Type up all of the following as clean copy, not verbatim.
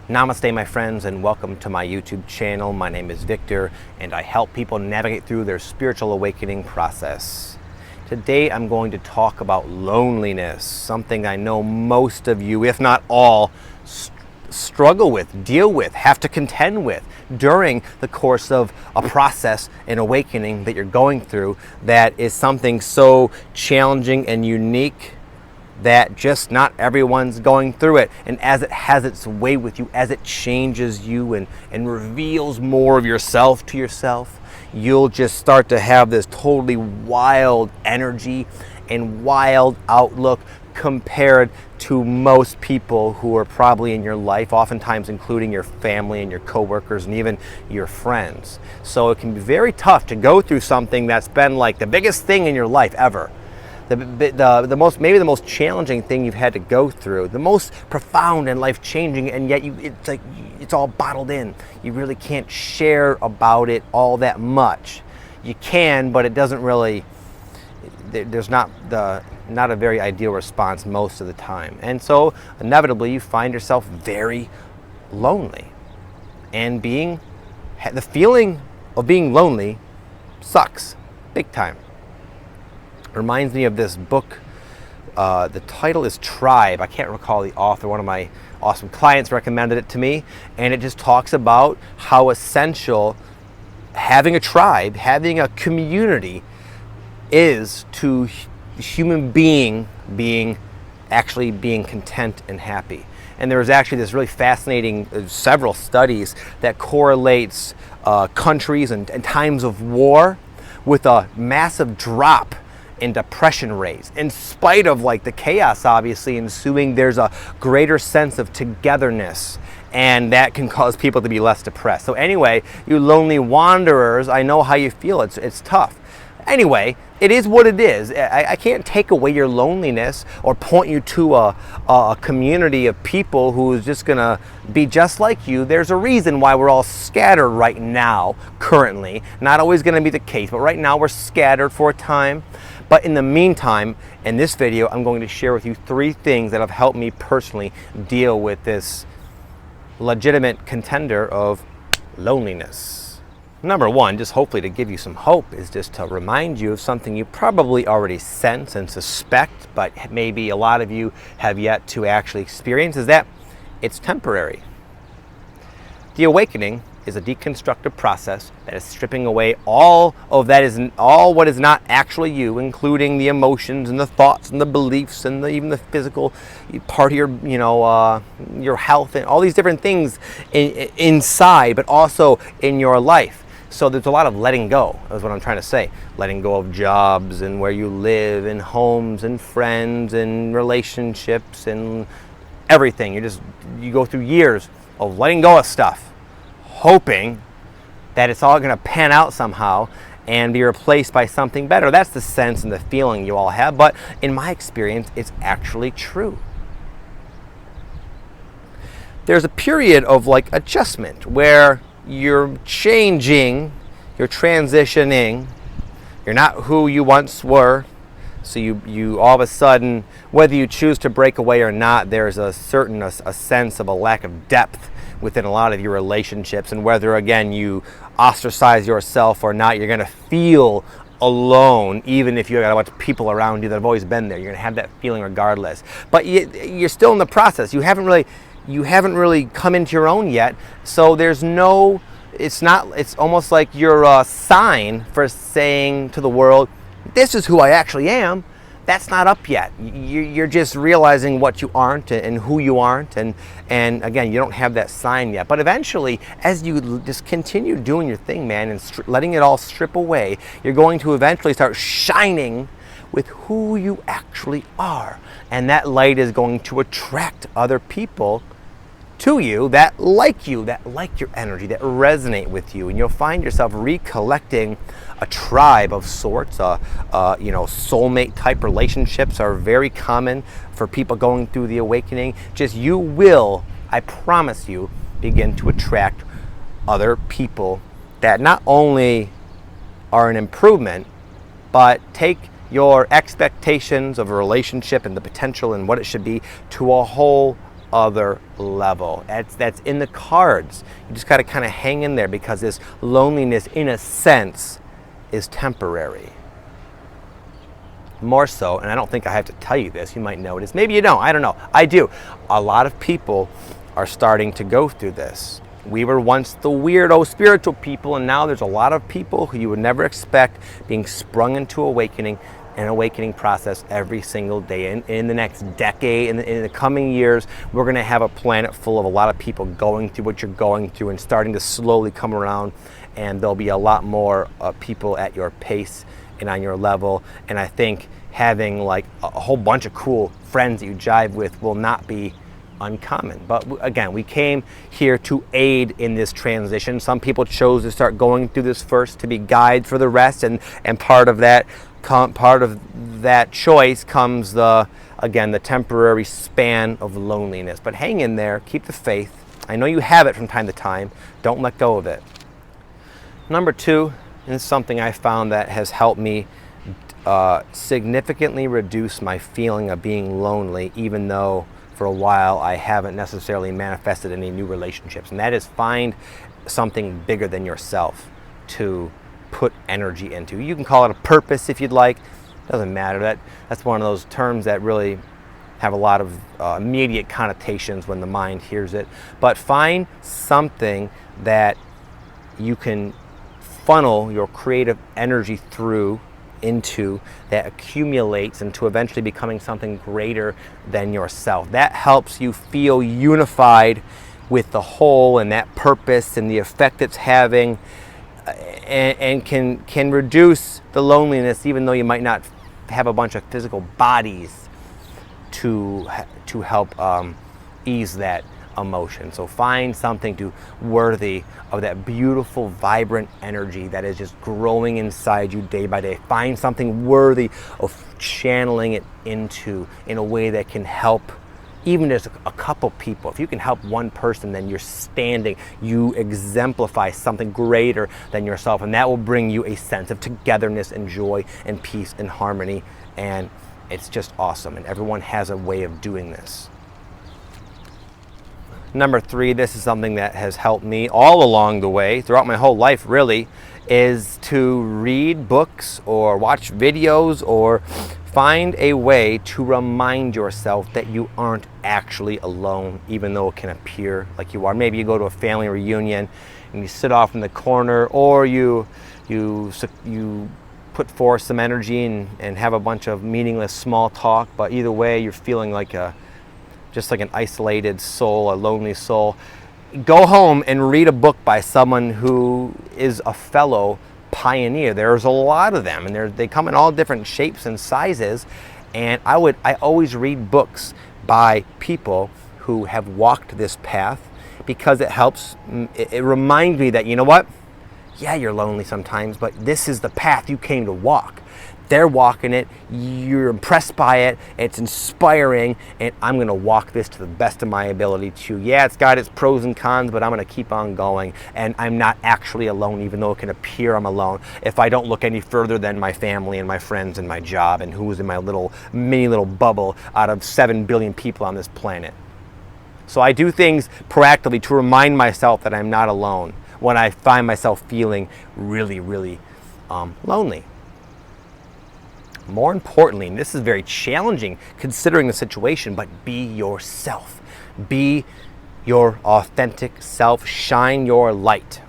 Namaste, my friends, and welcome to my YouTube channel. My name is Victor, and I help people navigate through their spiritual awakening process. Today, I'm going to talk about loneliness, something I know most of you, if not all, struggle with, deal with, have to contend with during the course of a process, an awakening that you're going through that is something so challenging and unique that just not everyone's going through it. And as it has its way with you, as it changes you and reveals more of yourself to yourself, you'll just start to have this totally wild energy and wild outlook compared to most people who are probably in your life, oftentimes including your family and your coworkers and even your friends. So it can be very tough to go through something that's been like the biggest thing in your life ever. The most challenging thing you've had to go through, the most profound and life-changing, and yet it's like it's all bottled in. You really can't share about it all that much. You can, but it doesn't really. There's not a very ideal response most of the time, and so inevitably you find yourself very lonely, and the feeling of being lonely sucks big time. Reminds me of this book. The title is Tribe. I can't recall the author. One of my awesome clients recommended it to me, and it just talks about how essential having a tribe, having a community is to human being actually being content and happy. And there was actually this really fascinating several studies that correlates countries and times of war with a massive drop in depression rates. In spite of like the chaos obviously ensuing, there's a greater sense of togetherness, and that can cause people to be less depressed. So anyway, you lonely wanderers, I know how you feel. It's tough. Anyway, it is what it is. I can't take away your loneliness or point you to a community of people who is just gonna be just like you. There's a reason why we're all scattered right now, currently. Not always gonna be the case, but right now we're scattered for a time. But in the meantime, in this video, I'm going to share with you 3 things that have helped me personally deal with this legitimate contender of loneliness. Number 1, just hopefully to give you some hope, is just to remind you of something you probably already sense and suspect, but maybe a lot of you have yet to actually experience, is that it's temporary. The awakening is a deconstructive process that is stripping away all what is not actually you, including the emotions and the thoughts and the beliefs and even the physical part of your health and all these different things inside, but also in your life. So there's a lot of letting go, is what I'm trying to say. Letting go of jobs and where you live and homes and friends and relationships and everything. You go through years of letting go of stuff, hoping that it's all going to pan out somehow and be replaced by something better. That's the sense and the feeling you all have, but in my experience, it's actually true. There's a period of like adjustment where you're changing, you're transitioning, you're not who you once were, so you all of a sudden, whether you choose to break away or not, there's a sense of a lack of depth within a lot of your relationships, and whether again you ostracize yourself or not, you're going to feel alone, even if you got a bunch of people around you that have always been there. You're going to have that feeling regardless, but you're still in the process. You haven't really come into your own yet, so it's almost like you're a sign for saying to the world, this is who I actually am. That's not up yet. You're just realizing what you aren't and who you aren't, and again, you don't have that sign yet. But eventually, as you just continue doing your thing, man, and letting it all strip away, you're going to eventually start shining with who you actually are, and that light is going to attract other people to you, that like your energy, that resonate with you, and you'll find yourself recollecting a tribe of sorts. Soulmate type relationships are very common for people going through the awakening. You will, I promise you, begin to attract other people that not only are an improvement, but take your expectations of a relationship and the potential and what it should be to a whole other level. That's in the cards. You just got to kind of hang in there, because this loneliness, in a sense, is temporary. More so, and I don't think I have to tell you this, you might know this, maybe you don't, I don't know, I do. A lot of people are starting to go through this. We were once the weirdo spiritual people, and now there's a lot of people who you would never expect being sprung into an awakening process every single day. In the next decade, in the coming years, we're going to have a planet full of a lot of people going through what you're going through and starting to slowly come around, and there'll be a lot more people at your pace and on your level. And I think having like a whole bunch of cool friends that you jive with will not be uncommon. But again, we came here to aid in this transition. Some people chose to start going through this first to be guides for the rest, and part of that choice comes the temporary span of loneliness. But hang in there, keep the faith. I know you have it from time to time. Don't let go of it. Number 2 is something I found that has helped me significantly reduce my feeling of being lonely, even though for a while I haven't necessarily manifested any new relationships. And that is, find something bigger than yourself to put energy into. You can call it a purpose if you'd like. Doesn't matter. That's one of those terms that really have a lot of immediate connotations when the mind hears it. But find something that you can funnel your creative energy into, that accumulates into eventually becoming something greater than yourself. That helps you feel unified with the whole and that purpose and the effect it's having, and can reduce the loneliness, even though you might not have a bunch of physical bodies to help ease that emotion. So find something worthy of that beautiful, vibrant energy that is just growing inside you day by day. Find something worthy of channeling it into in a way that can help even just a couple people. If you can help one person, then you exemplify something greater than yourself, and that will bring you a sense of togetherness and joy and peace and harmony, and it's just awesome, and everyone has a way of doing this. Number 3, this is something that has helped me all along the way, throughout my whole life really, is to read books or watch videos or find a way to remind yourself that you aren't actually alone, even though it can appear like you are. Maybe you go to a family reunion and you sit off in the corner, or you put forth some energy and have a bunch of meaningless small talk, but either way you're feeling like just like an isolated soul, a lonely soul. Go home and read a book by someone who is a fellow pioneer. There's a lot of them, and they come in all different shapes and sizes. And I always read books by people who have walked this path, because it helps. It reminds me that, you know what? Yeah, you're lonely sometimes, but this is the path you came to walk. They're walking it, you're impressed by it, it's inspiring, and I'm going to walk this to the best of my ability too. Yeah, it's got its pros and cons, but I'm going to keep on going, and I'm not actually alone, even though it can appear I'm alone if I don't look any further than my family and my friends and my job and who's in my mini little bubble out of 7 billion people on this planet. So I do things proactively to remind myself that I'm not alone when I find myself feeling really, really lonely. More importantly, and this is very challenging considering the situation, but be yourself. Be your authentic self. Shine your light.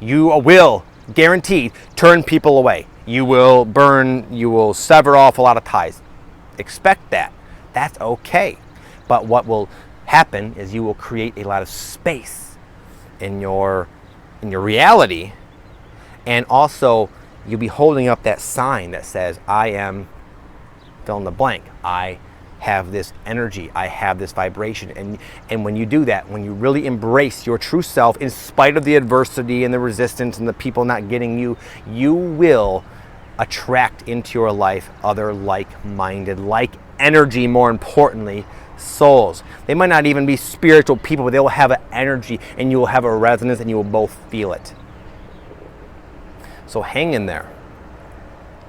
You will, guaranteed, turn people away. You will sever off a lot of ties. Expect that. That's okay. But what will happen is you will create a lot of space in your reality, and also you'll be holding up that sign that says, I am fill in the blank. I have this energy. I have this vibration. And when you do that, when you really embrace your true self, in spite of the adversity and the resistance and the people not getting you, you will attract into your life other like-minded, like energy, more importantly, souls. They might not even be spiritual people, but they will have an energy, and you will have a resonance, and you will both feel it. So hang in there.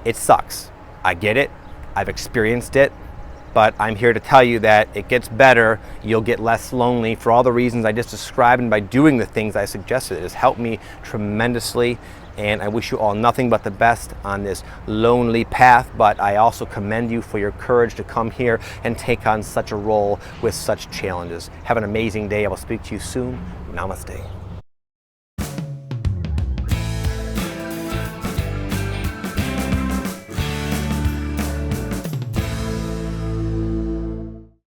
It sucks. I get it. I've experienced it. but I'm here to tell you that it gets better. You'll get less lonely for all the reasons I just described, and by doing the things I suggested. It has helped me tremendously, and I wish you all nothing but the best on this lonely path, but I also commend you for your courage to come here and take on such a role with such challenges. Have an amazing day. I will speak to you soon. Namaste.